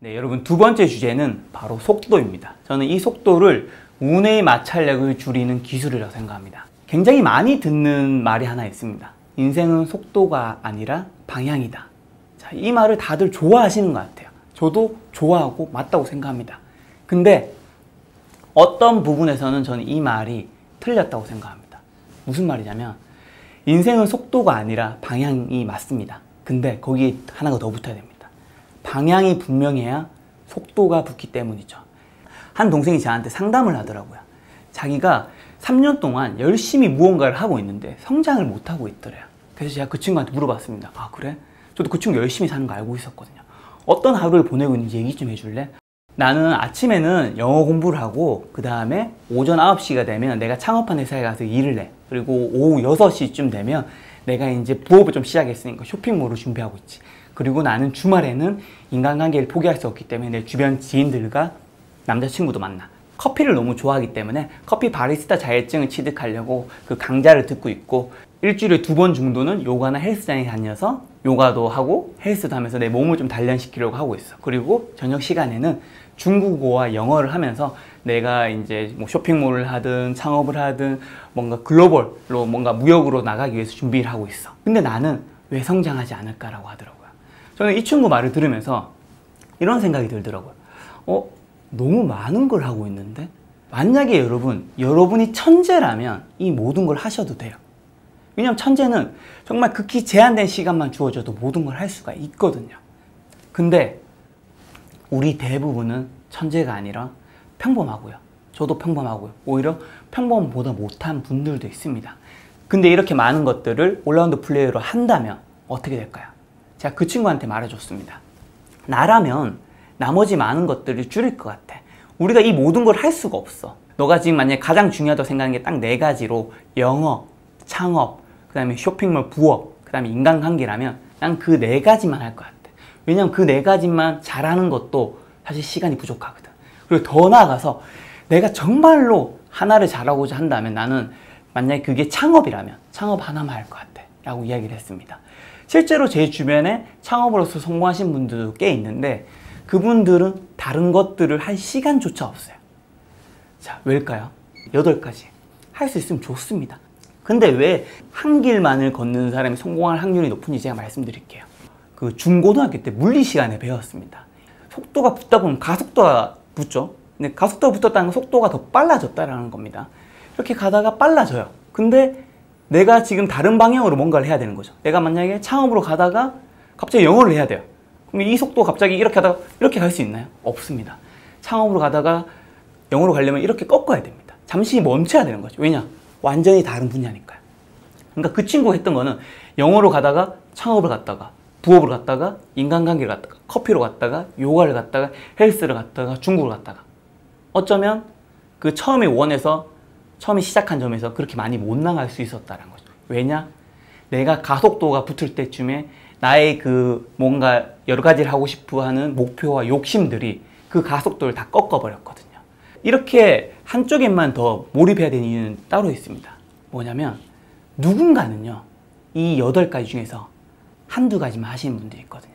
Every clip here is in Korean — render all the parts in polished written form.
네, 여러분 두 번째 주제는 바로 속도입니다. 저는 이 속도를 운의 마찰력을 줄이는 기술이라고 생각합니다. 굉장히 많이 듣는 말이 하나 있습니다. 인생은 속도가 아니라 방향이다. 자, 이 말을 다들 좋아하시는 것 같아요. 저도 좋아하고 맞다고 생각합니다. 근데 어떤 부분에서는 저는 이 말이 틀렸다고 생각합니다. 무슨 말이냐면 인생은 속도가 아니라 방향이 맞습니다. 근데 거기에 하나가 더 붙어야 됩니다. 방향이 분명해야 속도가 붙기 때문이죠. 한 동생이 저한테 상담을 하더라고요. 자기가 3년 동안 열심히 무언가를 하고 있는데 성장을 못하고 있더래요. 그래서 제가 그 친구한테 물어봤습니다. 아 그래? 저도 그 친구 열심히 사는 거 알고 있었거든요. 어떤 하루를 보내고 있는지 얘기 좀 해줄래? 나는 아침에는 영어 공부를 하고 그 다음에 오전 9시가 되면 내가 창업한 회사에 가서 일을 해. 그리고 오후 6시쯤 되면 내가 이제 부업을 좀 시작했으니까 쇼핑몰을 준비하고 있지. 그리고 나는 주말에는 인간관계를 포기할 수 없기 때문에 내 주변 지인들과 남자친구도 만나. 커피를 너무 좋아하기 때문에 커피 바리스타 자격증을 취득하려고 그 강좌를 듣고 있고, 일주일에 2번 정도는 요가나 헬스장에 다녀서 요가도 하고 헬스도 하면서 내 몸을 좀 단련시키려고 하고 있어. 그리고 저녁 시간에는 중국어와 영어를 하면서 내가 이제 뭐 쇼핑몰을 하든 창업을 하든 뭔가 글로벌로 뭔가 무역으로 나가기 위해서 준비를 하고 있어. 근데 나는 왜 성장하지 않을까라고 하더라고요. 저는 이 친구 말을 들으면서 이런 생각이 들더라고요. 너무 많은 걸 하고 있는데? 만약에 여러분이 천재라면 이 모든 걸 하셔도 돼요. 왜냐면 천재는 정말 극히 제한된 시간만 주어져도 모든 걸 할 수가 있거든요. 근데 우리 대부분은 천재가 아니라 평범하고요. 저도 평범하고요. 오히려 평범보다 못한 분들도 있습니다. 근데 이렇게 많은 것들을 올라운드 플레이어로 한다면 어떻게 될까요? 제가 그 친구한테 말해줬습니다. 나라면 나머지 많은 것들을 줄일 것 같아. 우리가 이 모든 걸 할 수가 없어. 너가 지금 만약에 가장 중요하다고 생각하는 게 딱 4가지로 영어, 창업, 그 다음에 쇼핑몰, 부업, 그 다음에 인간관계라면 난 그 4가지만 할 것 같아. 왜냐면 그 4가지만 잘하는 것도 사실 시간이 부족하거든. 그리고 더 나아가서 내가 정말로 하나를 잘하고자 한다면 나는 만약에 그게 창업이라면 창업 하나만 할 것 같아 라고 이야기를 했습니다. 실제로 제 주변에 창업으로서 성공하신 분들도 꽤 있는데 그분들은 다른 것들을 할 시간조차 없어요. 자, 왜일까요? 8가지. 할 수 있으면 좋습니다. 근데 왜 한 길만을 걷는 사람이 성공할 확률이 높은지 제가 말씀드릴게요. 그 중고등학교 때 물리 시간에 배웠습니다. 속도가 붙다 보면 가속도가 붙죠. 근데 가속도가 붙었다는 건 속도가 더 빨라졌다라는 겁니다. 이렇게 가다가 빨라져요. 근데 내가 지금 다른 방향으로 뭔가를 해야 되는 거죠. 내가 만약에 창업으로 가다가 갑자기 영어를 해야 돼요. 그럼 이 속도 갑자기 이렇게 하다가 이렇게 갈 수 있나요? 없습니다. 창업으로 가다가 영어로 가려면 이렇게 꺾어야 됩니다. 잠시 멈춰야 되는 거죠. 왜냐? 완전히 다른 분야니까요. 그러니까 그 친구가 했던 거는 영어로 가다가 창업을 갔다가 부업을 갔다가 인간관계를 갔다가 커피로 갔다가 요가를 갔다가 헬스를 갔다가 중국을 갔다가 어쩌면 그 처음에 처음에 시작한 점에서 그렇게 많이 못 나갈 수 있었다는 거죠. 왜냐? 내가 가속도가 붙을 때쯤에 나의 그 뭔가 여러 가지를 하고 싶어 하는 목표와 욕심들이 그 가속도를 다 꺾어버렸거든요. 이렇게 한쪽에만 더 몰입해야 되는 이유는 따로 있습니다. 뭐냐면 누군가는요, 이 8가지 중에서 한두 가지만 하시는 분들이 있거든요.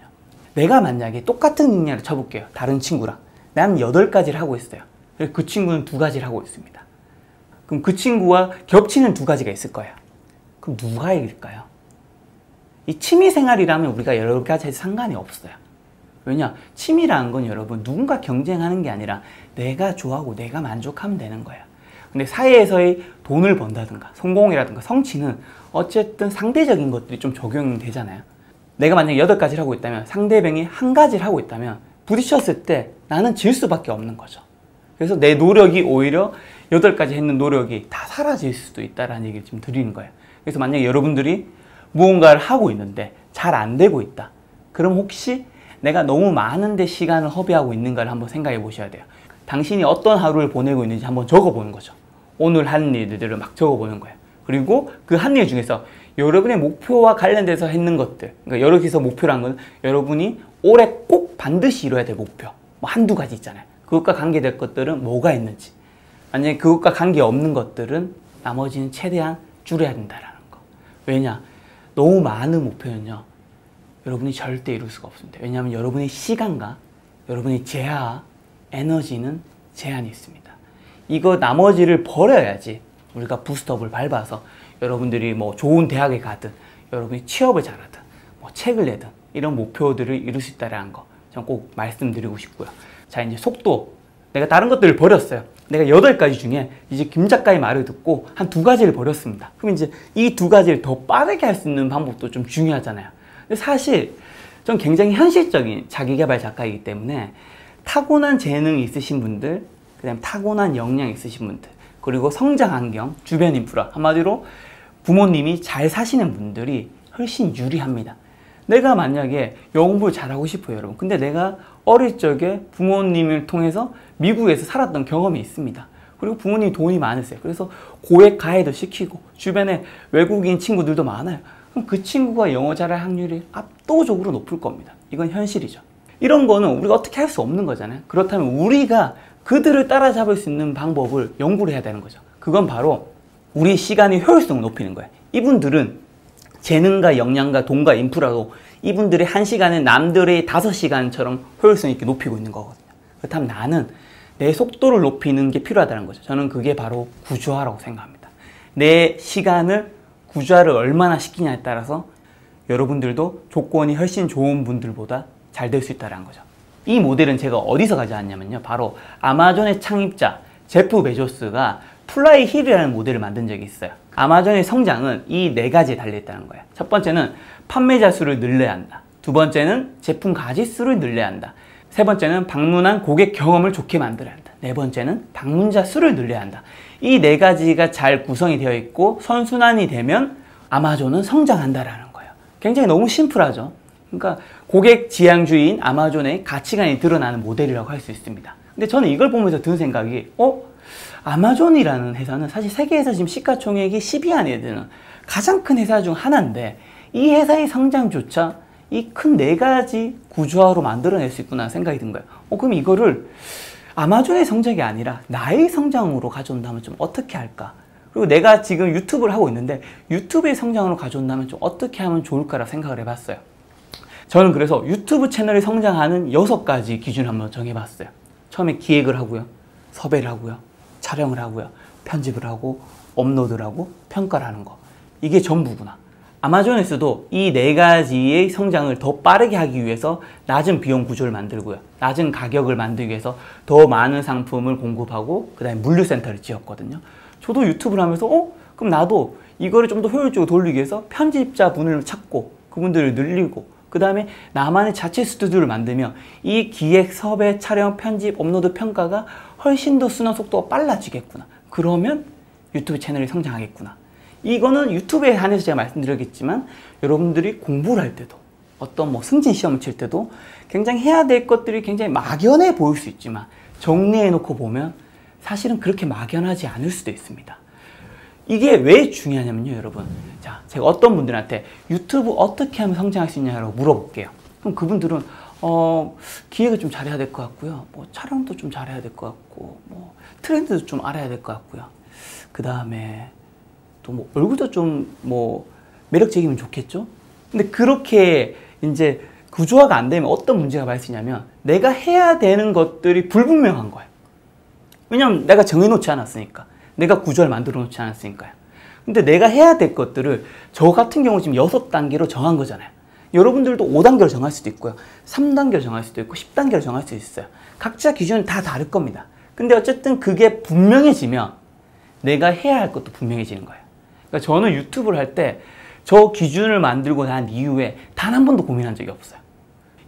내가 만약에 똑같은 능력을 쳐볼게요. 다른 친구랑. 나는 8가지를 하고 있어요. 그 친구는 2가지를 하고 있습니다. 그럼 그 친구와 겹치는 2가지가 있을 거예요. 그럼 누가 이길까요? 이 취미생활이라면 우리가 여러 가지 해도 상관이 없어요. 왜냐? 취미라는 건 여러분 누군가 경쟁하는 게 아니라 내가 좋아하고 내가 만족하면 되는 거예요. 근데 사회에서의 돈을 번다든가 성공이라든가 성취는 어쨌든 상대적인 것들이 좀 적용이 되잖아요. 내가 만약에 8가지를 하고 있다면 상대방이 1가지를 하고 있다면 부딪혔을 때 나는 질 수밖에 없는 거죠. 그래서 내 노력이 오히려 8가지 했는 노력이 다 사라질 수도 있다는 얘기를 좀 드리는 거예요. 그래서 만약에 여러분들이 무언가를 하고 있는데 잘 안 되고 있다. 그럼 혹시 내가 너무 많은데 시간을 허비하고 있는가를 한번 생각해 보셔야 돼요. 당신이 어떤 하루를 보내고 있는지 한번 적어보는 거죠. 오늘 한 일들을 막 적어보는 거예요. 그리고 그 한 일 중에서 여러분의 목표와 관련돼서 했는 것들, 그러니까 여기서 목표란 건 여러분이 올해 꼭 반드시 이뤄야 될 목표, 뭐 한두 가지 있잖아요. 그것과 관계될 것들은 뭐가 있는지, 만약에 그것과 관계없는 것들은 나머지는 최대한 줄여야 된다는 거. 왜냐? 너무 많은 목표는요, 여러분이 절대 이룰 수가 없습니다. 왜냐하면 여러분의 시간과 여러분이 재화, 에너지는 제한이 있습니다. 이거 나머지를 버려야지 우리가 부스트업을 밟아서 여러분들이 뭐 좋은 대학에 가든 여러분이 취업을 잘하든 뭐 책을 내든 이런 목표들을 이룰 수 있다는 거 전 꼭 말씀드리고 싶고요. 자, 이제 속도. 내가 다른 것들을 버렸어요. 내가 8가지 중에 이제 김 작가의 말을 듣고 한 2가지를 버렸습니다. 그럼 이제 이 2가지를 더 빠르게 할 수 있는 방법도 좀 중요하잖아요. 근데 사실 전 굉장히 현실적인 자기계발 작가이기 때문에 타고난 재능이 있으신 분들, 그 다음에 타고난 역량이 있으신 분들, 그리고 성장 환경, 주변 인프라, 한마디로 부모님이 잘 사시는 분들이 훨씬 유리합니다. 내가 만약에 영어 공부를 잘하고 싶어요, 여러분. 근데 내가 어릴 적에 부모님을 통해서 미국에서 살았던 경험이 있습니다. 그리고 부모님이 돈이 많으세요. 그래서 고액 가해도 시키고 주변에 외국인 친구들도 많아요. 그럼 그 친구가 영어 잘할 확률이 압도적으로 높을 겁니다. 이건 현실이죠. 이런 거는 우리가 어떻게 할 수 없는 거잖아요. 그렇다면 우리가 그들을 따라잡을 수 있는 방법을 연구를 해야 되는 거죠. 그건 바로 우리 시간의 효율성을 높이는 거예요. 이분들은 재능과 역량과 돈과 인프라로 이분들의 1시간은 남들의 5시간처럼 효율성 있게 높이고 있는 거거든요. 그렇다면 나는 내 속도를 높이는 게 필요하다는 거죠. 저는 그게 바로 구조화라고 생각합니다. 내 시간을 구조화를 얼마나 시키냐에 따라서 여러분들도 조건이 훨씬 좋은 분들보다 잘 될 수 있다는 거죠. 이 모델은 제가 어디서 가져왔냐면요. 바로 아마존의 창립자 제프 베조스가 플라이 힐이라는 모델을 만든 적이 있어요. 아마존의 성장은 이 4가지에 달려있다는 거예요. 첫 번째는 판매자 수를 늘려야 한다. 두 번째는 제품 가짓수를 늘려야 한다. 세 번째는 방문한 고객 경험을 좋게 만들어야 한다. 네 번째는 방문자 수를 늘려야 한다. 이 4가지가 잘 구성이 되어 있고 선순환이 되면 아마존은 성장한다라는 거예요. 굉장히 너무 심플하죠. 그러니까 고객 지향주의인 아마존의 가치관이 드러나는 모델이라고 할 수 있습니다. 근데 저는 이걸 보면서 든 생각이 아마존이라는 회사는 사실 세계에서 지금 시가총액이 10위 안에 드는 가장 큰 회사 중 하나인데 이 회사의 성장조차 이 큰 4가지 구조화로 만들어낼 수 있구나 생각이 든 거예요. 그럼 이거를 아마존의 성장이 아니라 나의 성장으로 가져온다면 좀 어떻게 할까? 그리고 내가 지금 유튜브를 하고 있는데 유튜브의 성장으로 가져온다면 좀 어떻게 하면 좋을까라고 생각을 해봤어요. 저는 그래서 유튜브 채널이 성장하는 6가지 기준을 한번 정해봤어요. 처음에 기획을 하고요, 섭외를 하고요, 촬영을 하고요, 편집을 하고, 업로드를 하고, 평가를 하는 거. 이게 전부구나. 아마존에서도 이 4가지의 성장을 더 빠르게 하기 위해서 낮은 비용 구조를 만들고요, 낮은 가격을 만들기 위해서 더 많은 상품을 공급하고 그 다음에 물류센터를 지었거든요. 저도 유튜브를 하면서 그럼 나도 이거를 좀 더 효율적으로 돌리기 위해서 편집자분을 찾고 그분들을 늘리고 그 다음에 나만의 자체 스튜디오를 만들면 이 기획, 섭외, 촬영, 편집, 업로드, 평가가 훨씬 더 순환 속도가 빨라지겠구나. 그러면 유튜브 채널이 성장하겠구나. 이거는 유튜브에 한해서 제가 말씀드렸겠지만 여러분들이 공부를 할 때도 어떤 승진 시험을 칠 때도 굉장히 해야 될 것들이 굉장히 막연해 보일 수 있지만 정리해 놓고 보면 사실은 그렇게 막연하지 않을 수도 있습니다. 이게 왜 중요하냐면요, 여러분. 자, 제가 어떤 분들한테 유튜브 어떻게 하면 성장할 수 있냐고 물어볼게요. 그럼 그분들은 기획을 좀 잘해야 될 것 같고요, 촬영도 좀 잘해야 될 것 같고, 트렌드도 좀 알아야 될 것 같고요, 그 다음에 또 얼굴도 좀 매력적이면 좋겠죠. 근데 그렇게 이제 구조화가 안 되면 어떤 문제가 발생하냐면 내가 해야 되는 것들이 불분명한 거예요. 왜냐면 내가 정해놓지 않았으니까, 내가 구조를 만들어 놓지 않았으니까요. 근데 내가 해야 될 것들을 저 같은 경우 지금 6단계로 정한 거잖아요. 여러분들도 5단계로 정할 수도 있고요, 3단계로 정할 수도 있고 10단계로 정할 수 있어요. 각자 기준은 다 다를 겁니다. 근데 어쨌든 그게 분명해지면 내가 해야 할 것도 분명해지는 거예요. 그러니까 저는 유튜브를 할 때 저 기준을 만들고 난 이후에 단 한 번도 고민한 적이 없어요.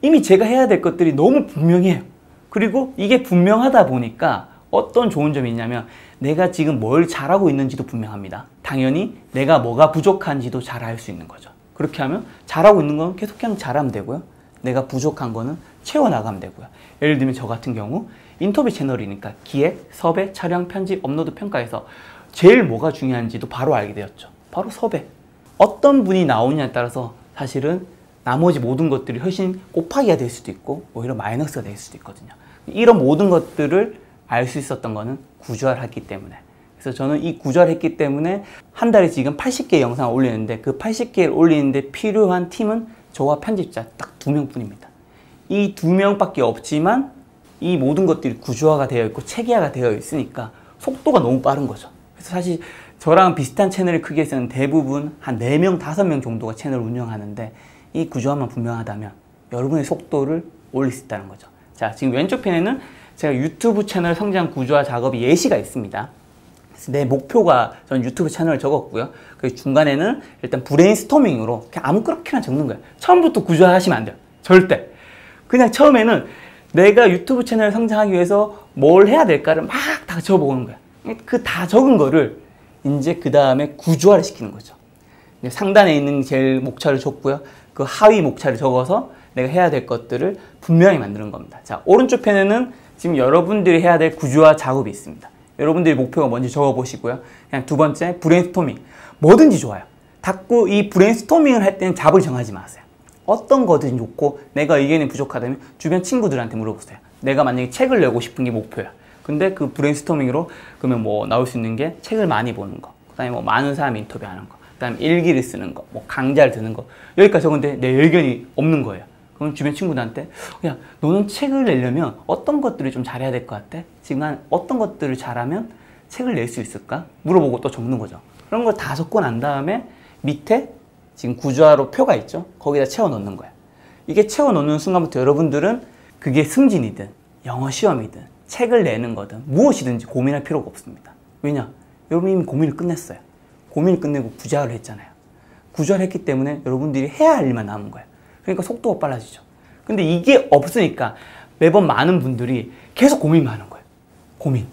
이미 제가 해야 될 것들이 너무 분명해요. 그리고 이게 분명하다 보니까 어떤 좋은 점이 있냐면 내가 지금 뭘 잘하고 있는지도 분명합니다. 당연히 내가 뭐가 부족한지도 잘 알 수 있는 거죠. 그렇게 하면 잘하고 있는 건 계속 그냥 잘하면 되고요, 내가 부족한 거는 채워나가면 되고요. 예를 들면 저 같은 경우 인터뷰 채널이니까 기획, 섭외, 촬영, 편집, 업로드, 평가에서 제일 뭐가 중요한지도 바로 알게 되었죠. 바로 섭외. 어떤 분이 나오냐에 따라서 사실은 나머지 모든 것들이 훨씬 곱하기가 될 수도 있고 오히려 마이너스가 될 수도 있거든요. 이런 모든 것들을 알 수 있었던 거는 구조화를 했기 때문에. 그래서 저는 이 구조화를 했기 때문에 한 달에 지금 80개 영상을 올리는데 그 80개를 올리는데 필요한 팀은 저와 편집자 딱 2명뿐입니다. 이 두 명밖에 없지만 이 모든 것들이 구조화가 되어 있고 체계화가 되어 있으니까 속도가 너무 빠른 거죠. 그래서 사실 저랑 비슷한 채널 크기에서는 대부분 한 4명, 5명 정도가 채널을 운영하는데 이 구조화만 분명하다면 여러분의 속도를 올릴 수 있다는 거죠. 자, 지금 왼쪽 편에는 제가 유튜브 채널 성장 구조화 작업이 예시가 있습니다. 그래서 내 목표가 저는 유튜브 채널을 적었고요. 그 중간에는 일단 브레인스토밍으로 그냥 아무렇게나 적는 거예요. 처음부터 구조화 하시면 안 돼요. 절대. 그냥 처음에는 내가 유튜브 채널을 성장하기 위해서 뭘 해야 될까를 막 다 적어보는 거야. 그 다 적은 거를 이제 그 다음에 구조화를 시키는 거죠. 상단에 있는 제일 목차를 줬고요. 그 하위 목차를 적어서 내가 해야 될 것들을 분명히 만드는 겁니다. 자, 오른쪽 편에는 지금 여러분들이 해야 될 구조화 작업이 있습니다. 여러분들이 목표가 뭔지 적어보시고요. 그냥 두 번째, 브레인스토밍. 뭐든지 좋아요. 자꾸 이 브레인스토밍을 할 때는 답을 정하지 마세요. 어떤 거든 좋고 내가 의견이 부족하다면 주변 친구들한테 물어보세요. 내가 만약에 책을 내고 싶은 게 목표야. 근데 그 브레인스토밍으로 그러면 뭐 나올 수 있는 게 책을 많이 보는 거, 그 다음에 뭐 많은 사람 인터뷰하는 거, 그 다음에 일기를 쓰는 거, 뭐 강좌를 듣는 거, 여기까지 적은데 내 의견이 없는 거예요. 그럼 주변 친구들한테 야, 너는 책을 내려면 어떤 것들을 좀 잘해야 될 것 같아? 지금 난 어떤 것들을 잘하면 책을 낼 수 있을까? 물어보고 또 적는 거죠. 그런 걸 다 적고 난 다음에 밑에 지금 구조화로 표가 있죠? 거기다 채워 넣는 거예요. 이게 채워 넣는 순간부터 여러분들은 그게 승진이든 영어 시험이든 책을 내는 거든 무엇이든지 고민할 필요가 없습니다. 왜냐? 여러분이 이미 고민을 끝냈어요. 고민을 끝내고 구조화를 했잖아요. 구조화를 했기 때문에 여러분들이 해야 할 일만 남은 거예요. 그러니까 속도가 빨라지죠. 근데 이게 없으니까 매번 많은 분들이 계속 고민만 하는 거예요. 고민.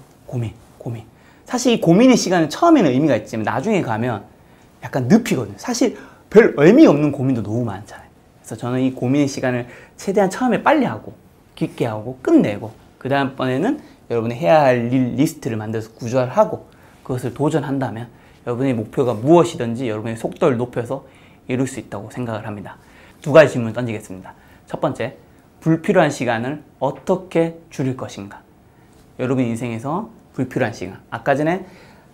사실 이 고민의 시간은 처음에는 의미가 있지만 나중에 가면 약간 늪이거든요. 사실 별 의미 없는 고민도 너무 많잖아요. 그래서 저는 이 고민의 시간을 최대한 처음에 빨리 하고 깊게 하고 끝내고 그 다음번에는 여러분이 해야 할 일 리스트를 만들어서 구조화를 하고 그것을 도전한다면 여러분의 목표가 무엇이든지 여러분의 속도를 높여서 이룰 수 있다고 생각을 합니다. 두 가지 질문을 던지겠습니다. 첫 번째, 불필요한 시간을 어떻게 줄일 것인가? 여러분 인생에서 불필요한 시간. 아까 전에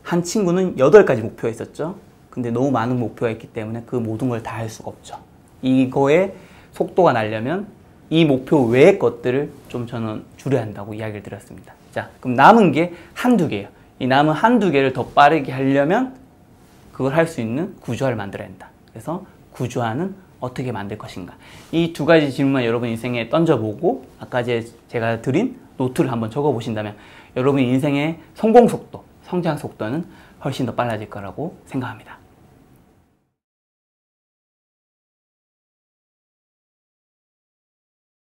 한 친구는 8가지 목표가 있었죠. 근데 너무 많은 목표가 있기 때문에 그 모든 걸 다 할 수가 없죠. 이거에 속도가 나려면 이 목표 외의 것들을 좀 저는 줄여야 한다고 이야기를 드렸습니다. 자, 그럼 남은 게 한두 개예요. 이 남은 한두 개를 더 빠르게 하려면 그걸 할 수 있는 구조화를 만들어야 한다. 그래서 구조화는 어떻게 만들 것인가? 이 두 가지 질문만 여러분 인생에 던져보고 아까 제가 드린 노트를 한번 적어보신다면 여러분 인생의 성공 속도, 성장 속도는 훨씬 더 빨라질 거라고 생각합니다.